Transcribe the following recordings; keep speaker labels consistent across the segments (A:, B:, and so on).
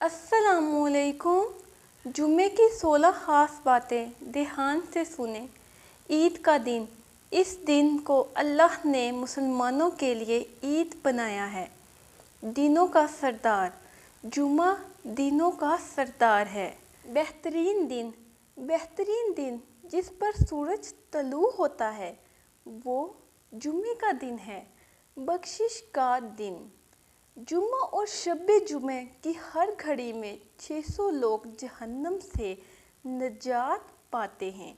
A: السلام علیکم۔ جمعے کی 16 خاص باتیں دھیان سے سنیں۔ عید کا دن۔ اس دن کو اللہ نے مسلمانوں کے لیے عید بنایا ہے۔ دنوں کا سردار۔ جمعہ دنوں کا سردار ہے۔ بہترین دن۔ بہترین دن جس پر سورج طلوع ہوتا ہے وہ جمعے کا دن ہے۔ بخشش کا دن۔ جمعہ اور شب جمعہ کی ہر گھڑی میں 600 لوگ جہنم سے نجات پاتے ہیں۔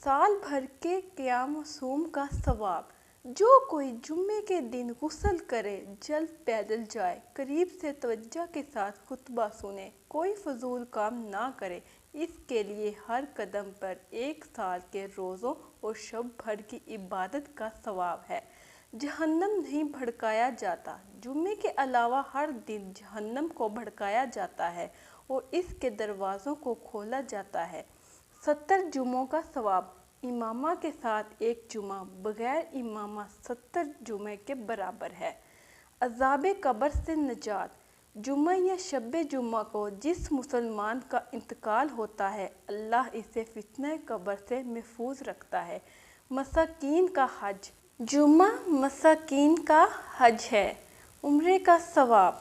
A: سال بھر کے قیام و صوم کا ثواب۔ جو کوئی جمعے کے دن غسل کرے، جلد پیدل جائے، قریب سے توجہ کے ساتھ خطبہ سنے، کوئی فضول کام نہ کرے، اس کے لیے ہر قدم پر 1 سال کے روزوں اور شب بھر کی عبادت کا ثواب ہے۔ جہنم نہیں بھڑکایا جاتا۔ جمعے کے علاوہ ہر دن جہنم کو بھڑکایا جاتا ہے اور اس کے دروازوں کو کھولا جاتا ہے۔ 70 جمعوں کا ثواب۔ امامہ کے ساتھ ایک جمعہ بغیر امامہ 70 جمعے کے برابر ہے۔ عذاب قبر سے نجات۔ جمعہ یا شب جمعہ کو جس مسلمان کا انتقال ہوتا ہے اللہ اسے فتنہ قبر سے محفوظ رکھتا ہے۔ مساکین کا حج۔ جمعہ مساکین کا حج ہے۔ عمرے کا ثواب۔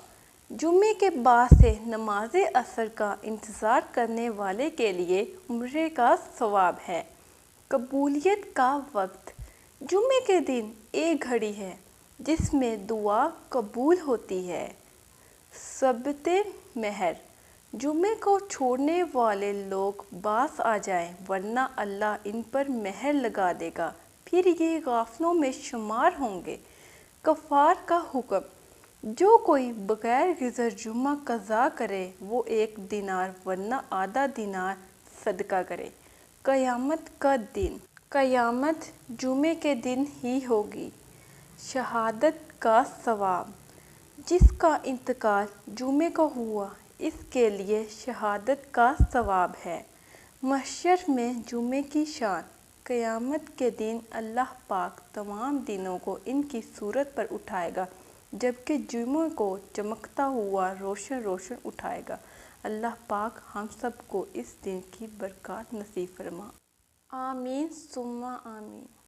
A: جمعے کے بعد سے نماز عصر کا انتظار کرنے والے کے لیے عمرے کا ثواب ہے۔ قبولیت کا وقت۔ جمعے کے دن ایک گھڑی ہے جس میں دعا قبول ہوتی ہے۔ سبت مہر۔ جمعے کو چھوڑنے والے لوگ باز آ جائیں ورنہ اللہ ان پر مہر لگا دے گا، پھر یہ غافلوں میں شمار ہوں گے۔ کفار کا حکم۔ جو کوئی بغیر عذر جمعہ قضا کرے وہ 1 دینار ورنہ آدھا دینار صدقہ کرے۔ قیامت کا دن۔ قیامت جمعے کے دن ہی ہوگی۔ شہادت کا ثواب۔ جس کا انتقال جمعے کو ہوا اس کے لیے شہادت کا ثواب ہے۔ محشر میں جمعے کی شان۔ قیامت کے دن اللہ پاک تمام دنوں کو ان کی صورت پر اٹھائے گا جبکہ جمعے کو چمکتا ہوا روشن روشن اٹھائے گا۔ اللہ پاک ہم سب کو اس دن کی برکات نصیب فرما۔ آمین ثم آمین۔